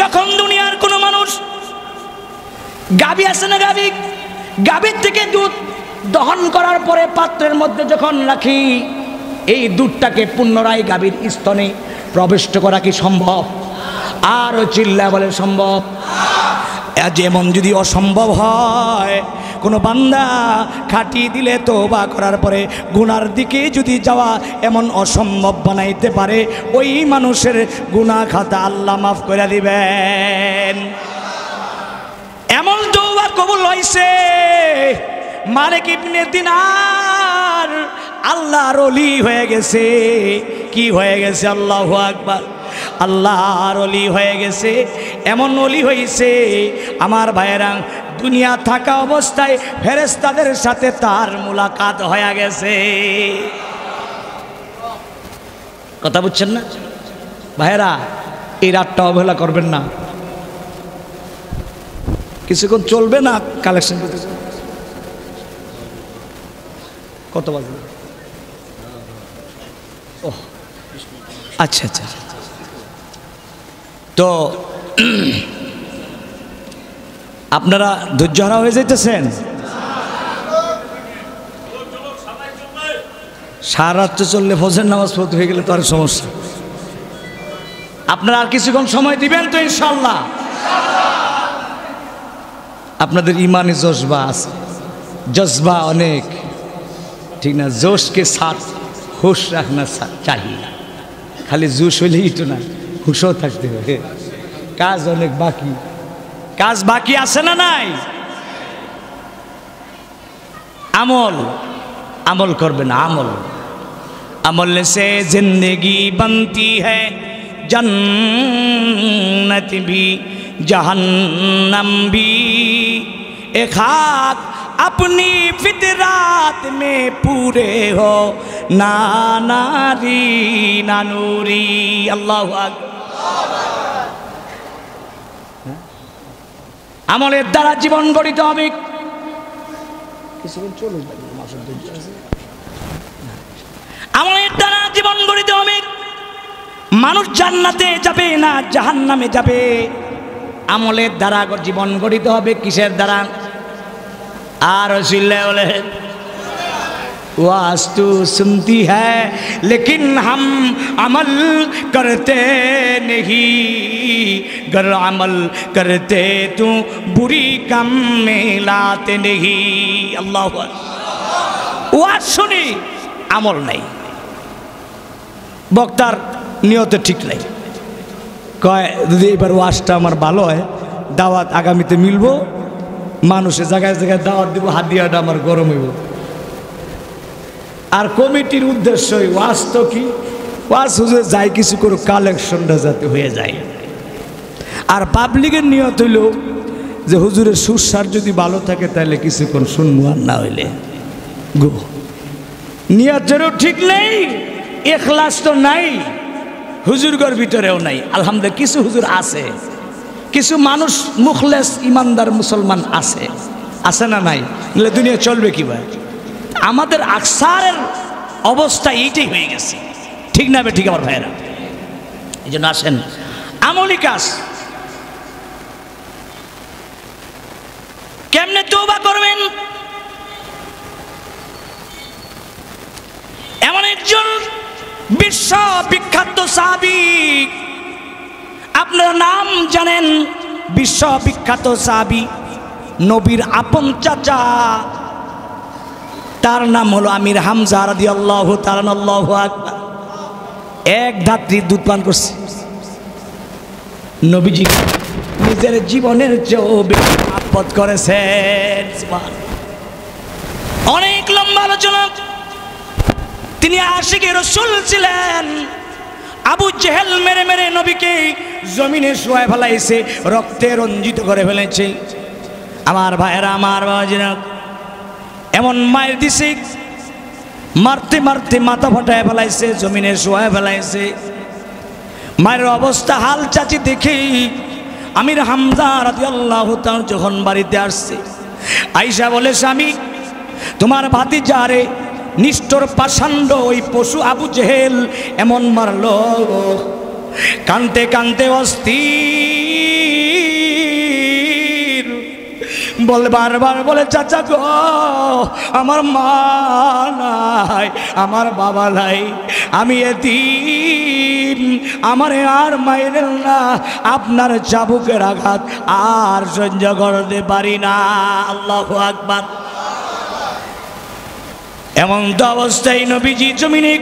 যখন দুনিয়ার কোনো মানুষ গাভী আছে না, গাভীর থেকে দুধ দহন করার পরে পাত্রের মধ্যে যখন রাখি, এই দুধটাকে পুনরায় গাভীর স্তনে প্রবিষ্ট করা কি সম্ভব? আর চিল্লা বলে সম্ভব। যেমন যদি অসম্ভব হয়, কোনো বান্দা খাটিয়ে দিলে তওবা করার পরে গুনার দিকে যদি যাওয়া এমন অসম্ভব বানাইতে পারে, ওই মানুষের গুনাহ খাতা আল্লাহ মাফ করে দিবেন। এমন তওবা কবুল হইছে মালিক ইবনে দিনার আল্লাহর ওলি হয়ে গেছে। কি হয়ে গেছে? আল্লাহু আকবার। আল্লাহর ওলি হয়ে গেছে। এমন ওলি হইছে আমার ভাইয়েরা, দুনিয়া থাকা অবস্থায় ফেরেশতাদের সাথে তার মুলাকাত হয়ে গেছে। কথা বুঝছেন না ভাইয়েরা? এই রাতটা অবহেলা করবেন না, কিছুক্ষণ চলবে না কালেকশন করতে। কত বাজে? ও আচ্ছা আচ্ছা। তো আপনারা ধৈর্যহারা হয়ে যাইতেছেন? সারা রাত্রে চললে ফজর নামাজ পড়তে হয়ে গেলে তো আর সমস্যা। আপনারা আর কিছুক্ষণ সময় দিবেন তো ইনশাআল্লাহ? আপনাদের ইমানে জজবা আছে, জজবা অনেক, ঠিক না? জোশকে সাথ হুশ রাখনা চাহিয়ে, খালি জোশ হইলেই তো না, হুশও থাকতে হবে। কাজ অনেক বাকি, কাজ বাকি আছে না নাই? আমল আমল করবেন, আমল আমল से जिंदगी बनती है, जन्नत भी जहन्नम भी, एक हाथ अपनी फितरात में पूरे हो, ना नारी ना नूरी। अल्लाहु আকবার। আমলের দ্বারা জীবন গড়িতে হবে। আমলের দ্বারা জীবন গড়িতে হবে। মানুষ জান্নাতে যাবে না জাহান্নামে যাবে। আমলের দ্বারা জীবন গড়িতে হবে। কিসের দ্বারা? আর রসুল্লাহ বলে, वाज तू सुनती है लेकिन हम अमल करते नहीं, गर अमल करते तू बुरी कम में लाते नहीं। अल्लाह ওয়াজ শুনি, আমল নাই, বক্তার নিয়ত ঠিক নাই। কয় যদি এবার ওয়াজটা আমার ভালো হয়, দাওয়াত আগামীতে মিলবো, মানুষের জায়গায় জায়গায় দাওয়াত দিব, হাদিয়াটা আমার গরম হইব। আর কমিটির উদ্দেশ্যই ওয়াজ তো কি, ওয়াজ হুজুর যাই কিছু করুক, কালেকশনটা যাতে হয়ে যায়। আর পাবলিকের নিয়ত হইল যে হুজুরের সুস্বার যদি ভালো থাকে তাহলে কিছুক্ষণ শুনবো, আর না হইলে গো। নিয়তেরও ঠিক নেই, ইখলাস তো নাই, হুজুরগর ভিতরেও নাই। আলহামদুলিল্লাহ কিছু হুজুর আছে, কিছু মানুষ মুখলেস ইমানদার মুসলমান আছে, আছে না নাই? দুনিয়া চলবে কিভাবে? আমাদের আকসারের অবস্থা এইটাই হয়ে গেছে, ঠিক না? ঠিক আমার ভাইয়েরা, এই জন্য আসেন আমলি কাজ কেমনে তওবা করবেন? এমন একজন বিশ্ব বিখ্যাত সাহাবী, আপনার নাম জানেন, বিশ্ব বিখ্যাত সাহাবী, নবীর আপন চাচা, তার নাম হলো আমির হামজা রাদিয়াল্লাহু তাআলা। আল্লাহু আকবার। এক ধাত্রী দুধ পান করছে। নবীজি নিজের জীবনের চেয়েও বেশি মহব্বত করেছেন। অনেক লম্বা আলোচনা। তিনি আশিকে রাসূল ছিলেন। আবু জেহেল মেরে মেরে নবীকে জমিনে শুয়ায় ফেলাইছে, রক্তে রঞ্জিত করে ফেলেছে। আমার ভাইয়েরা, আমার বাবাজিরা, এমন মায়ের দিছে, মারতে মারতে মাথা ফাটায় ফেলাইছে, জমিনে শুয়ায় ফেলাইছে। মায়ের অবস্থা হাল চাচি দেখেই আমির হামজা রাদিয়াল্লাহু তাআলা যখন বাড়িতে আসছে, আয়েশা বলে, স্বামী তোমার ভাতিজারে নিষ্ঠুর পাষাণ্ড ওই পশু আবু জেহেল এমন মারলো। কানতে কানতে অস্থির বলে বারবার বলে চাচা গো আমার মা নাই, আমার বাবা নাই, আমি এতিম, আমারে আর মাইরেন না, আপনার চাবুকের আঘাত আর সহ্য করতে পারি না। আল্লাহু আকবার। এমন তো অবস্থায় নবীজি জমিনে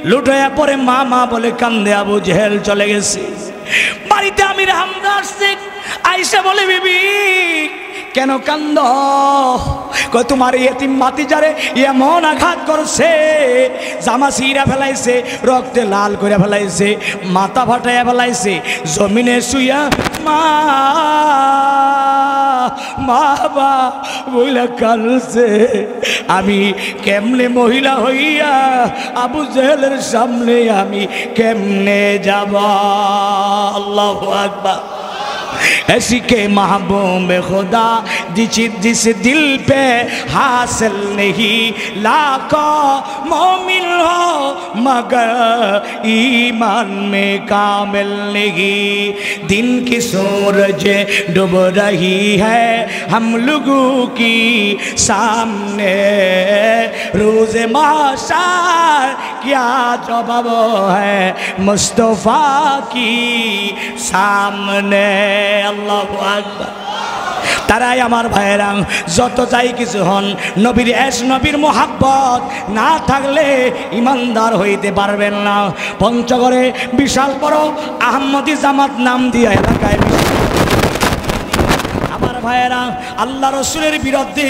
লুটাইয়া পরে মা মা বলে কান্দে। আবু জেহেল চলে গেছে। বাড়িতে আমির হামজা আসছে, আয়েশা বলে বিবি কেন কান্দ? কই তোমার এতিম ভাতিজারে এমন আঘাত করছে, জামা ছিঁড়া ফেলাইছে, রক্তে লাল করে ফেলাইছে, মাথা ফাটাইয়া ফেলাইছে, জমিনে শুইয়া মা মা বইলা কাঁদছে। আমি কেমনে মহিলা হইয়া আবু জেহেলের সামনে আমি কেমনে যাব? আল্লাহু আকবার। ऐसी के महबूब खुदा जिस दिल पे हासिल नहीं, लाखों मोमिन हो मगर ईमान में कामिल नहीं। दिन की सूरज डूब रही है हम लोगों की सामने, रोज माशर क्या जवाब है मुस्तफा की सामने। আল্লাহু আকবার। তারাই আমার ভাইয়েরা যত যাই কিছু হন, নবীর এশ নবীর মোহাব্বত না থাকলে ইমানদার হইতে পারবেন না। পঞ্চগড়ে বিশাল বড় আহমদি জামাত নাম দিয়া এলাকায় আমার ভাইয়েরা আল্লাহ রসুলের বিরুদ্ধে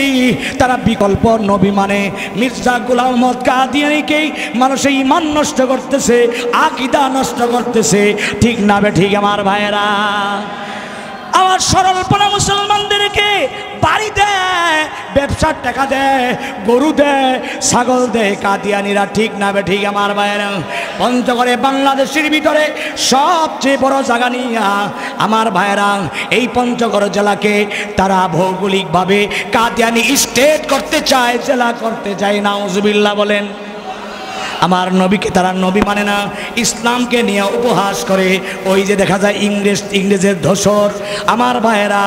তারা বিকল্প নবী মানে মির্জা গোলাম আহমদ কাদিয়ানীকেই মানুষের ইমান নষ্ট করতেছে, আকীদা নষ্ট করতেছে। ঠিক না বে ঠিক আমার ভাইয়েরা? আমার সরলপনা মুসলমানদেরকে বাড়ি দেয়, ব্যবসার টাকা দেয়, গরু দেয়, ছাগল দেয় কাদিয়ানিরা। ঠিক না বে ঠিক আমার ভাইয়েরা? পঞ্চগড়ে বাংলাদেশের ভিতরে সবচেয়ে বড় জায়গা নিয়া আমার ভাইয়েরা এই পঞ্চগড় জেলাকে তারা ভৌগোলিকভাবে কাদিয়ানি স্টেট করতে চায়, জেলা করতে চায়। নাউজুবিল্লাহ বলেন। আমার নবীকে তারা নবী মানে না, ইসলামকে নিয়ে উপহাস করে। ওই যে দেখা যায় ইংরেজের দোসর আমার ভাইয়েরা,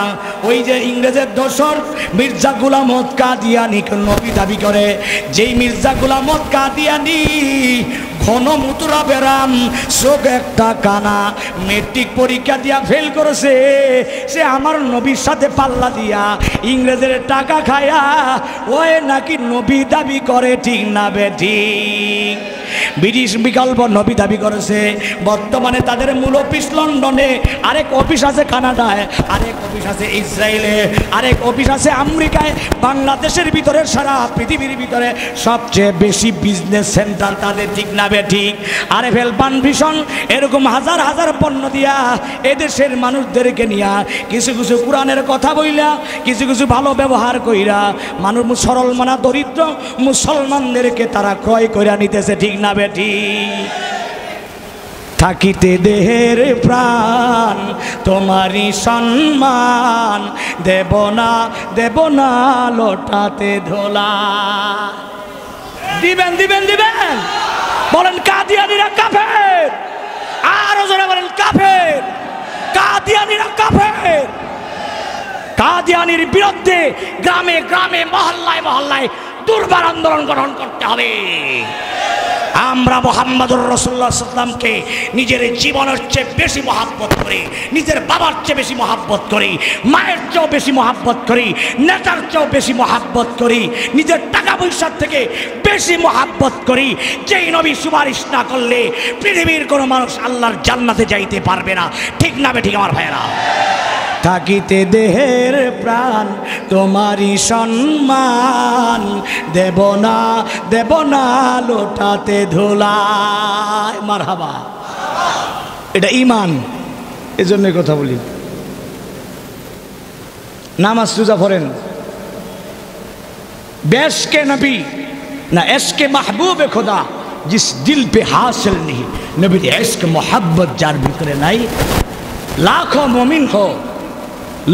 ওই যে ইংরেজের দোসর মির্জা গোলাম আহমদ কাদিয়ানীকে নবী দাবি করে। যেই মির্জা গোলাম আহমদ কাদিয়ানী ঘন মুতুরা বেরাম, চোখ একটা কানা, মেট্রিক পরীক্ষা দিয়া ফেল করেছে, সে আমার নবীর সাথে পাল্লা দিয়া ইংরেজের টাকা খায়া ওই নাকি নবী দাবি করে। ঠিক না বে ঠিক? ব্রিটিশ বিকল্প নবী দাবি করেছে। বর্তমানে তাদের মূল অফিস লন্ডনে, আরেক অফিস আছে কানাডায়, আরেক অফিস আছে ইসরায়েলে, আরেক অফিস আছে আমেরিকায়। বাংলাদেশের ভিতরে সারা পৃথিবীর ভিতরে সবচেয়ে বেশি বিজনেস সেন্টার তাদের। ঠিক না বে ঠিক? আরএফএল পানভিশন এরকম হাজার হাজার পণ্য দিয়া এদেশের মানুষদেরকে নিয়া কিছু কিছু কোরআনের কথা বইলা, কিছু কিছু ভালো ব্যবহার কইরা মানুষ সরল মানা দরিদ্র মুসলমানদেরকে তারা ক্রয় কইরা নিতেছে। ঠিক না বে ঠিক? থাকিতে দেহের প্রাণ তোমারই সম্মান, দেব না লোটাতে ধোলা। দিবেন দিবেন দিবেন বলেন কাদিয়ানীরা কাফের। আরো জোরে বলেন কাফের। কাদিয়ানীরা কাফের। কাদিয়ানীর বিরুদ্ধে গ্রামে গ্রামে মহল্লায় মহল্লায় দুর্বার আন্দোলন গঠন করতে হবে। আমরা মুহাম্মদুর রাসূলুল্লাহ সাল্লাল্লাহু আলাইহি ওয়াসাল্লামকে নিজের জীবনের চেয়ে বেশি মহব্বত করি, নিজের বাবার চেয়ে বেশি মহব্বত করি, মায়ের চেয়েও বেশি মহব্বত করি, নেতার চেয়েও বেশি মহব্বত করি, নিজের টাকা পয়সার থেকে বেশি মহব্বত করি। যেই নবী সুপারিশ না করলে পৃথিবীর কোনো মানুষ আল্লাহর জান্নাতে যাইতে পারবে না। ঠিক না বে ঠিক আমার ভাইয়েরা? থাকিতে দেহের প্রাণ তোমারই সম্মান, দেব না লোটাতে ধুলায়। মারহাবা। এটা ঈমান। এজন্য কথা বলি। নামাজ রোজা পড়েন, বেশকে নবী না এশকে মাহবুবে খোদা জিস দিল পে হাসিল নেই, নবীর এশক মোহাব্বত যার ভিতরে নাই, লাখো মুমিন হো,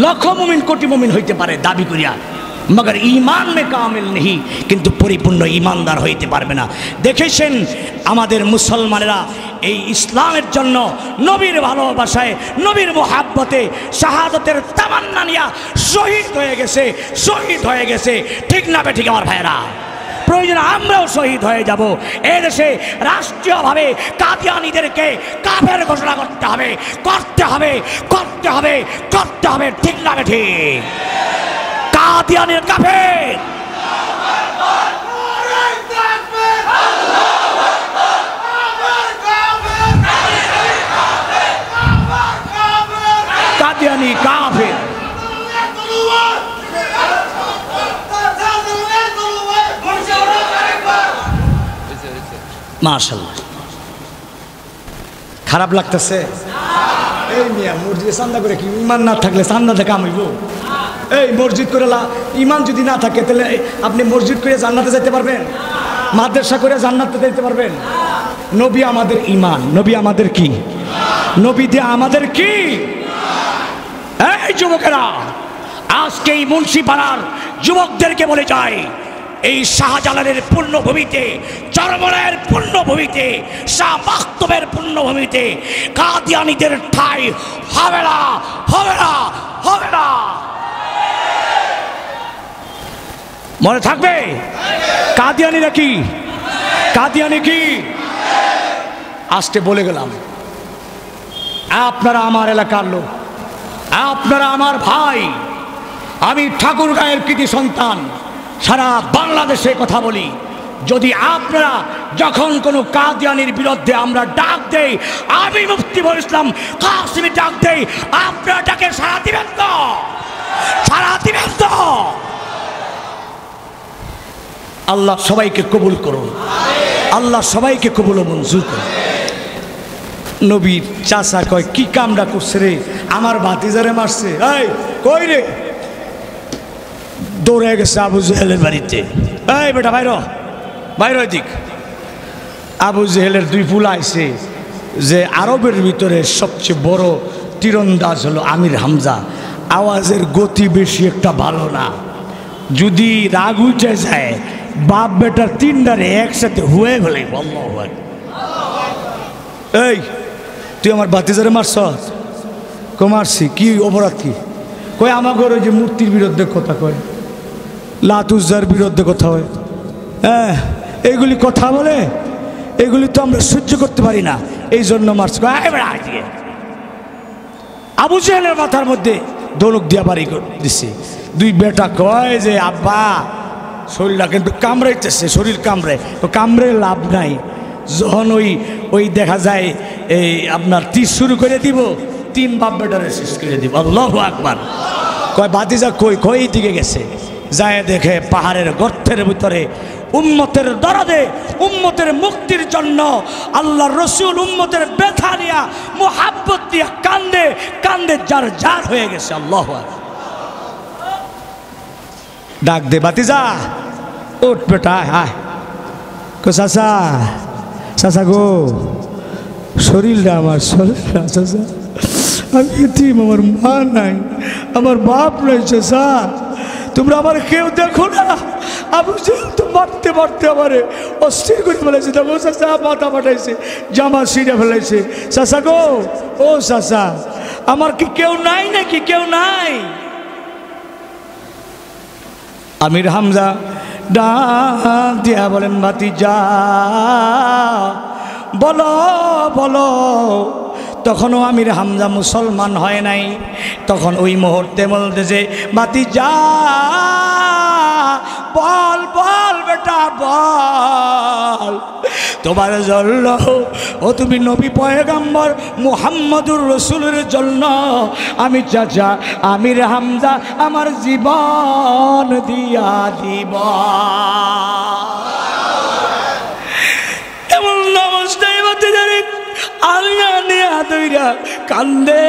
লক্ষ মুমিন কোটি মুমিন হইতে পারে দাবি করিয়া, मगर ईमान में कामिल नहीं, किंतु परिपूर्ण ईमानदार হইতে পারবে না। দেখেছেন আমাদের মুসলমানেরা এই ইসলামের জন্য নবীর ভালোবাসায়, নবীর মোহাব্বতে শাহাদাতের তামান্না নিয়ে শহীদ হয়ে গেছে, ঠিক না ঠিক আমার ভাইরা? প্রয়োজন আমরাও শহীদ হয়ে যাব। এদেশে রাষ্ট্রীয়ভাবে কাদিয়ানীদেরকে কাফের ঘোষণা করতে হবে, ঠিক না ঠিক? কাদিয়ানীর কাফের, কাদিয়ানী কাফের। মাশাআল্লাহ, খারাপ লাগতেছে? এই মিয়া মসজিদে চান্দা করে কি ইমান না থাকলে চান্দা থেকে কামাইব? এই মসজিদ করে ইমান যদি না থাকে তাহলে আপনি মসজিদ করে জান্নাতে যেতে পারবেন? মাদ্রাসা করে জান্নাতে যেতে পারবেন? নবী আমাদের ইমান, নবী আমাদের কি? নবী দিয়ে আমাদের কি? এই যুবকেরা, আজকে এই মুন্সিপাড়ার যুবকদেরকে বলে যায়, এই শাহজালালের পূর্ণভূমিতে, চরমরায়ের পূর্ণভূমিতে, শাহ মাকতুমের পূর্ণভূমিতে কাদিয়ানীদের ঠাঁই হবে না, হবে না, হবে না। মনে থাকবে কাদিয়ানীরা কি? কাদিয়ানী কি? আজকে বলে গেলাম, আপনারা আমার এলাকার লোক, আপনারা আমার ভাই, আমি ঠাকুরগাঁয়ের কৃতি সন্তান, সারা বাংলাদেশে কথা বলি। যদি আপনারা যখন কোনো কাদিয়ানীর বিরুদ্ধে আমরা ডাক দেই, আমি মুফতি বল ইসলাম কাসিমি ডাক দেই, আপনারা ডাকে সাড়া দিবেন তো? সাড়া দিবেন তো? আল্লাহ সবাইকে কবুল করুন, আল্লাহ সবাইকে কবুল ও মঞ্জুর করুন। নবীর চাচা কয়, কি কামটা করছে রে? আমার ভাতিজারে মারছে। এই কই রে? দৌড়ে গেছে আবু জেহেলের বাড়িতে। এই বেটা বাইর দিক। আবু জেহেলের দুই ফুল আইছে যে আরবের ভিতরে সবচেয়ে বড় তীরন্দাজ হলো আমির হামজা। আওয়াজের গতি বেশি একটা ভালো না, যদি রাগ উঠে যায় বাপ বেটার তিনটারে একসাথে হুয়ে ফেলে। এই তুই আমার ভাতিজারে মারছ? মারছি। কি অপরাধ কি? কই আমাকে ওই যে মূর্তির বিরুদ্ধে কথা কয়, লাতুজার বিরুদ্ধে কথা হয়, হ্যাঁ এইগুলি কথা বলে, এগুলি তো আমরা সহ্য করতে পারি না, এই জন্য মারছে। আবু জেহেলের মাথার মধ্যে দৌলক দিয়া বাড়ি দিচ্ছে। দুই বেটা কয় যে আব্বা শরীরটা কিন্তু কামড়াইতেছে, শরীর কামড়ে লাভ নাই। যখন ওই দেখা যায় এই আপনার তীর শুরু করে দিব, তিন বাপ বেটারে শেষ করে দিব। আল্লাহু আকবার। কয় ভাতিজা কই দিকে গেছে, যায় দেখে পাহাড়ের গর্তের ভিতরে উম্মতের দরদে, উম্মতের মুক্তির জন্য আল্লাহর রসুল উম্মতের ব্যথা নিয়া মুহাব্বত দিয়া কান্দে কান্দে জার হয়ে গেছে। আল্লাহু আকবার। ডাক দে ভাতিজা, উঠ বেটা, হায়। চাচা, চাচা গো, শরীরটা আমার, শরীরটা চাচা, আমি এতিম, আমার মা নাই, আমার বাপ নাই চাচা, তোমরা আমার কেউ দেখো না। আবু জেহেল তো মারতে মারতে আমারে অস্থির করে ফেলেছে। দেখো চাচা, মাথা ফাটাইছে, জামা ছিঁড়ে ফেলেছে। চাচা গো, ও চাচা, আমার কি কেউ নাই নাকি? কেউ নাই? আমির হামজা ডাক দিয়া বলেন, ভাতিজা বলো বলো। তখনও আমির হামজা মুসলমান হয় নাই। তখন ওই মুহূর্তে বলতেছে, ভাতিজা বল বল বেটা বল, তোমার জন্য, ও তুমি নবী পয়গম্বর মুহাম্মদুর রাসূলের জন্য আমি চাচা আমির হামজা আমার জীবন দিয়া দিব। এমন অবস্থায় ভাতিজারে আল্লাহ নিয়া দইরা কান্দে।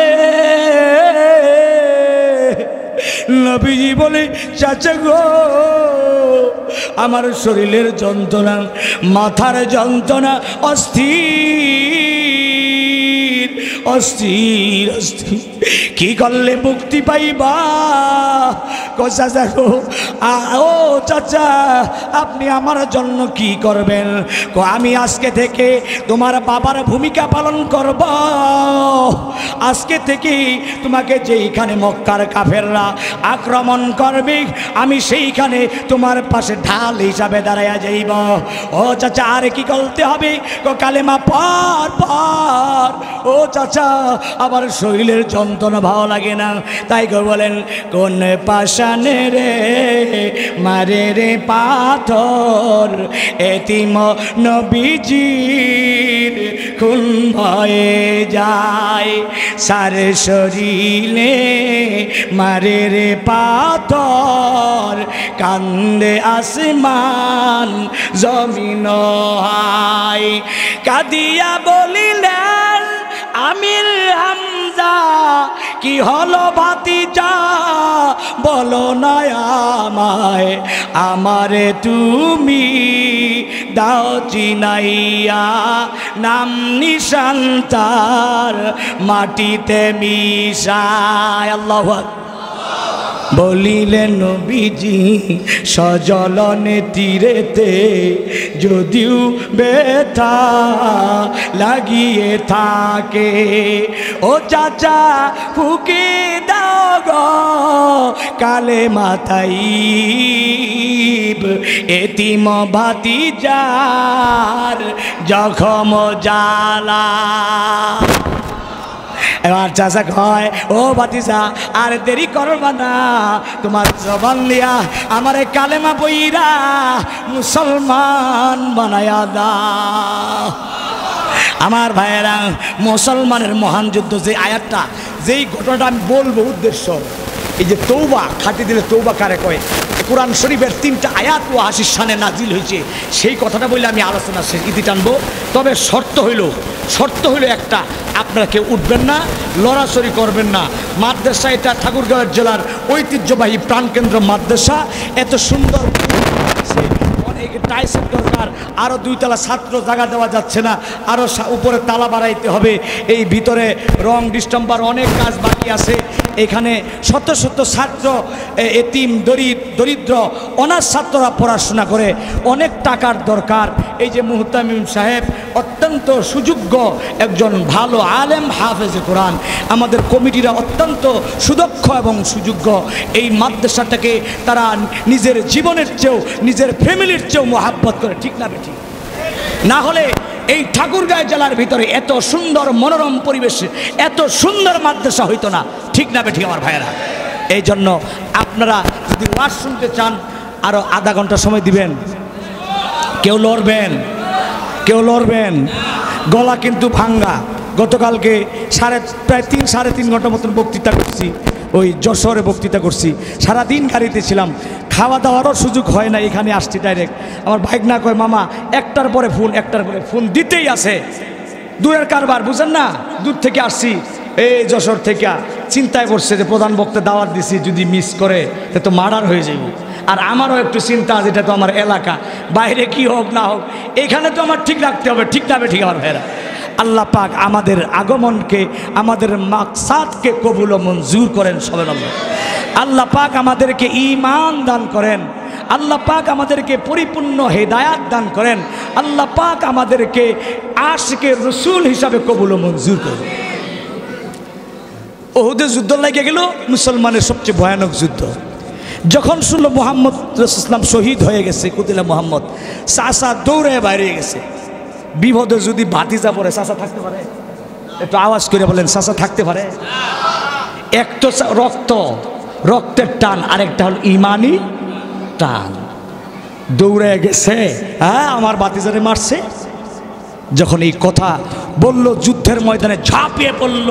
নবীজি বলে, চাচা গো, আমার শরীরের যন্ত্রণা, মাথার যন্ত্রণা অস্থির অস্থির অস্থির, কি করলে মুক্তি পাইবা? চাচা গো, ও চাচা আপনি আমার জন্য কি করবেন? আমি আজকে থেকে তোমার বাবার ভূমিকা পালন করব। আজকে থেকে তোমাকে যেইখানে মক্কার কাফেররা আক্রমণ করবে আমি সেইখানে তোমার পাশে ঢাল হিসাবে দাঁড়াইয়া যাইব। ও চাচা আর কি করতে হবে? কালেমা পর পর। ও চাচা আমার শরীরের যন্ত্রণা ভালো লাগে না, তাই গো বলেন কোন পাশানে রে মারে রে পাথর, এতিম নবীজির খুন ভয়ে যায়, সারে শরীরে মারে রে পাথর, কান্দে আসমান জমিন হায়। কাদিয়া বলিলেন আমির হামজা, কি হলো ভাতিজা বলো না আমায়, আমারে তুমি দাও চিনাইয়া, নাম নিশান তার মাটিতে মিশায়। আল্লাহু আকবার। বলিলেন নবীজি সজলনে তীরেতে, যদিও ব্যথা লাগিয়ে থাকে, ও চাচা ফুকে দাও গো কালেমা তাইব, এতিম ভাতিজার জখম জ্বালা। এবার চাচা কয় ও ভাতিজা আর দেরি করবা না, তোমার জবান দিয়া আমারে কালেমা বইরা মুসলমান বানায়া দাও। আমার ভাইয়েরা, মুসলমানের মহান যুদ্ধ যে আয়াতটা, যেই ঘটনাটা আমি বলবো উদ্দেশ্য, এই যে তৌবা খাটি দিলে তৌবা কারে কয়, কোরআন শরীফের 3টা আয়াত ও 80 শানে নাজিল হয়েছে, সেই কথাটা বলে আমি আলোচনা শেষ ইতি টানবো। তবে শর্ত হইল একটা, আপনারা কেউ উঠবেন না, লড়াচড়ি করবেন না। মাদ্রাসা এটা ঠাকুরগাঁও জেলার ঐতিহ্যবাহী প্রাণকেন্দ্র মাদ্রাসা, এত সুন্দর অনেক টাইসের দরকার, আরও 2 তলা ছাত্র জায়গা দেওয়া যাচ্ছে না, আরও উপরে তালা বাড়াইতে হবে। এই ভিতরে রং ডিস্টাম্বার অনেক কাজ বাকি আছে। এখানে শত শত ছাত্র এতিম দরিদ্র অনাথ ছাত্ররা পড়াশোনা করে, অনেক টাকার দরকার। এই যে মুহতামিম সাহেব অত্যন্ত সুযোগ্য একজন ভালো আলেম হাফেজে কোরআন, আমাদের কমিটিরা অত্যন্ত সুদক্ষ এবং সুযোগ্য। এই মাদ্রাসাটাকে তারা নিজের জীবনের চেয়েও নিজের ফ্যামিলির চেয়েও মহাব্বত করে, ঠিক না বেঠিক? না হলে এই ঠাকুরগাঁও জেলার ভিতরে এত সুন্দর মনোরম পরিবেশে এত সুন্দর মাদ্রাসা হইতো না, ঠিক না বেঠিক আমার ভাইয়েরা? এই জন্য আপনারা যদি ওয়াজ শুনতে চান আরও আধা ঘন্টা সময় দিবেন। কেউ লড়বেন, গলা কিন্তু ভাঙ্গা। গতকালকে প্রায় 3-3.5 ঘন্টা মতন বক্তৃতা করছি, ওই যশোরে বক্তৃতা করছি, সারাদিন গাড়িতে ছিলাম, খাওয়া দাওয়ারও সুযোগ হয় না, এখানে আসছি ডাইরেক্ট। আমার বাইক না কয় মামা একটার পরে ফোন দিতেই আছে, দূরের কারবার বুঝেন না, দূর থেকে আসছি এই যশোর থেকে, চিন্তায় পড়ছে যে প্রধান বক্তা দাওয়াত দিছি, যদি মিস করে তো মার্ডার হয়ে যাইব। আর আমারও একটু চিন্তা, যেটা তো আমার এলাকা, বাইরে কি হোক না হোক এখানে তো আমার ঠিক রাখতে হবে, ঠিক না ঠিক আমার ভাইরা? আল্লাহ পাক আমাদের আগমনকে, আমাদের মাকসাদকে কবুল ও মঞ্জুর করেন সবাই। আল্লাহ পাক আমাদেরকে ঈমান দান করেন, আল্লাহ পাক আমাদেরকে পরিপূর্ণ হেদায়াত দান করেন, আল্লাহ পাক আমাদেরকে আশিকে রসুল হিসাবে কবুল ও মঞ্জুর করেন। ওহুদের যুদ্ধ লেগে গেল মুসলমানের সবচেয়ে ভয়ানক যুদ্ধ। যখন শুনলো মুহাম্মদ রাসূলুল্লাহ শহীদ হয়ে গেছে, কুতিলা মুহাম্মদ, চাচা দৌড়ে বাইরে গেছে। বিপদে যদি ভাতিজা পড়ে চাচা থাকতে পারে? একটু আওয়াজ করে বলেন, চাচা থাকতে পারে? এক তো রক্তের টান, আরেকটা হল ইমানি টান। দৌড়ে গেছে, হ্যাঁ আমার ভাতিজারে মারছে। যখন এই কথা বলল, যুদ্ধের ময়দানে ঝাঁপিয়ে পড়ল,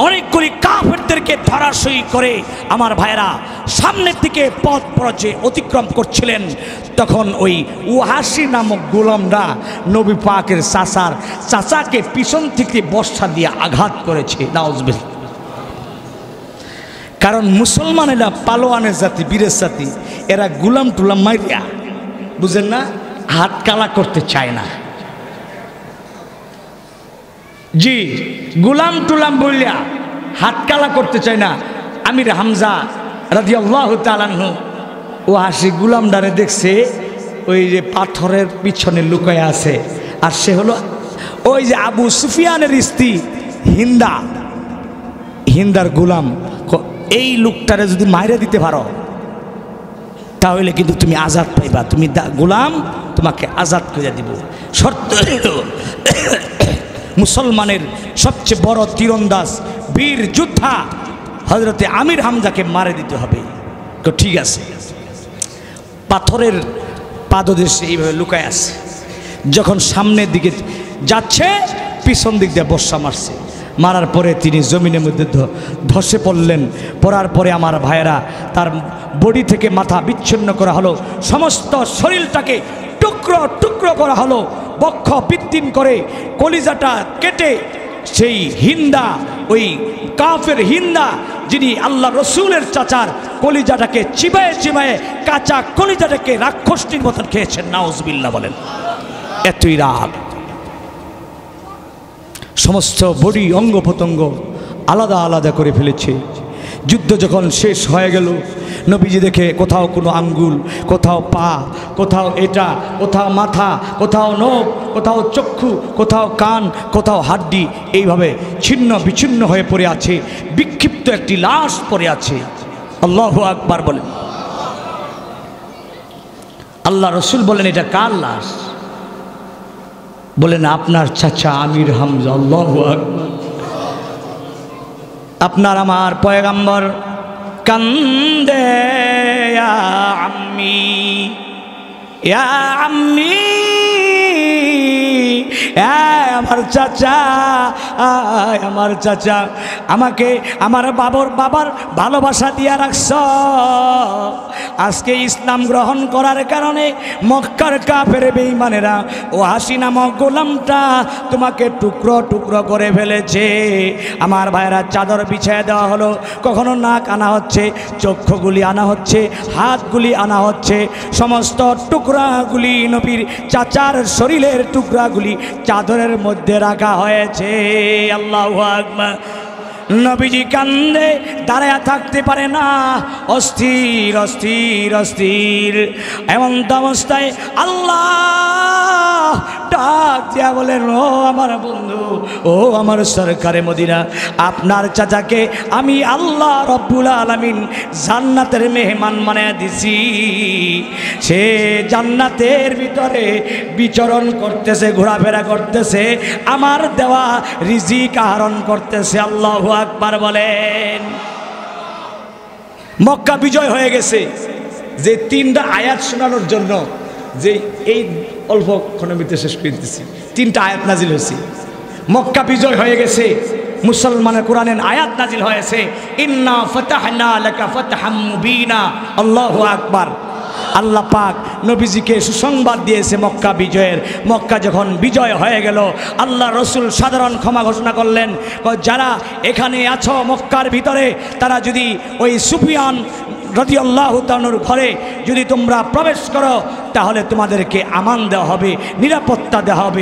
অনেকগুলি কাফেরদেরকে ধরাশয়ী করে আমার ভাইরা সামনের দিকে পথ পরচে অতিক্রম করছিলেন। তখন ওই ওয়াহাশী নামক গোলামরা নবী পাকের চাচাকে পিছন থেকে বর্ষা দিয়ে আঘাত করেছে, নাউজুবিল্লাহ। কারণ মুসলমানেরা পালোয়ানের জাতি, বীরের জাতি, এরা গুলাম টুলাম মাইরিয়া, বুঝেন না, হাত কালা করতে চায় না। জি, গুলাম টুলাম বললিয়া হাত কালা করতে চাই না। আমির হামজা রাদিয়াল্লাহু তাআলা আনহু ও হাসি গুলামডারে দেখছে ওই যে পাথরের পিছনে লুকায় আছে, আর সে হলো ওই যে আবু সুফিয়ানের স্ত্রী হিন্দা, হিন্দার গোলাম। এই লোকটারে যদি মাইরে দিতে পারো তাহলে কিন্তু তুমি আজাদ পাইবা, তুমি গোলাম, তোমাকে আজাদ করে দিব। শর্ত মুসলমানের সবচেয়ে বড় তীরন্দাজ বীর যোদ্ধা হযরতে আমির হামজাকে মারে দিতে হবে। তো ঠিক আছে, পাথরের পাদদেশে এইভাবে লুকায় আছে। যখন সামনের দিকে যাচ্ছে পিছন দিক দিয়ে বর্ষা মারছে, মারার পরে তিনি জমিনের মধ্যে ধসে পড়লেন। পড়ার পরে আমার ভাইয়েরা তার বডি থেকে মাথা বিচ্ছিন্ন করা হলো, সমস্ত শরীরটাকে টুকরো টুকরো করা হলো, বক্ষ বিদ্দিন করে কলিজাটা কেটে সেই হিন্দা, ওই কাফের হিন্দা যিনি আল্লাহ রসুলের চাচার কলিজাটাকে চিবায়ে চিবায়ে কাঁচা কলিজাটাকে রাক্ষসটির মতন খেয়েছেন। নাউজুবিল্লাহ বলেন। এতই রাগ, সমস্ত বডি অঙ্গ প্রত্যঙ্গ আলাদা আলাদা করে ফেলেছে। যুদ্ধ যখন শেষ হয়ে গেল, নবীজি দেখে কোথাও কোনো আঙ্গুল, কোথাও পা, কোথাও এটা, কোথাও মাথা, কোথাও নখ, কোথাও চক্ষু, কোথাও কান, কোথাও হাড্ডি, এইভাবে ছিন্ন বিচ্ছিন্ন হয়ে পড়ে আছে। বিক্ষিপ্ত একটি লাশ পড়ে আছে। আল্লাহু আকবার বলেন। আল্লাহ রসুল বলেন, এটা কার লাশ? বলেন, আপনার চাচা আমির হামজা। আল্লাহু আকবার। আপনার আমার পয়গম্বর কান্দে, ইয়া আম্মি, ইয়া আম্মি, আমার চাচা, আমার চাচা, আমাকে আমার বাবার ভালোবাসা দিয়া রাখছ। আজকে ইসলাম গ্রহণ করার কারণে মক্কার কাফের বেঈমানেরা ও হাসি নামক গোলামটা তোমাকে টুকরো টুকরো করে ফেলেছে। আমার ভাইয়েরা, চাদর বিছিয়ে দেওয়া হলো, কখনো নাক আনা হচ্ছে, চক্ষুগুলি আনা হচ্ছে, হাতগুলি আনা হচ্ছে, সমস্ত টুকরাগুলি নবীর চাচার শরীরের টুকরাগুলি চাদরের মধ্যে রাখা হয়েছে। আল্লাহু আকবার। নবীজি কান্দে, দাঁড়ায়া থাকতে পারে না, অস্থির অস্থির অস্থির। এমন অবস্থায় আল্লাহ ডাক দিয়া বলেন, ও আমার বন্ধু, ও আমার সরকারে মদিনা, আপনার চাচাকে আমি আল্লাহ রব্বুল আলামিন জান্নাতের মেহমান বানায়া দিছি। সে জান্নাতের ভিতরে বিচরণ করতেছে, ঘোরাফেরা করতেছে, আমার দেওয়া রিজিক আহরণ করতেছে। আল্লাহু আকবার বলেন। মক্কা বিজয় হয়ে গেছে। যে তিনটা আয়াত শোনানোর জন্য, যে এই অল্পক্ষণের ভিতরে শেষ করে দিতেছি, তিনটা আয়াত নাজিল হয়েছে। মক্কা বিজয় হয়ে গেছে, মুসলমানের কোরআনের আয়াত নাজিল হয়েছে, ইন্না ফাতাহনা লাকা ফাতহাম মুবিনা। আল্লাহু আকবার। আল্লাহ পাক নবীজিকে সুসংবাদ দিয়েছে মক্কা বিজয়ের। মক্কা যখন বিজয় হয়ে গেল, আল্লাহ রসুল সাধারণ ক্ষমা ঘোষণা করলেন, যারা এখানে আছো মক্কার ভিতরে, তারা যদি ওই সুফিয়ান রাদিয়াল্লাহু তাআলার ঘরে যদি তোমরা প্রবেশ করো, তাহলে তোমাদেরকে আমান দেওয়া হবে, নিরাপত্তা দেওয়া হবে।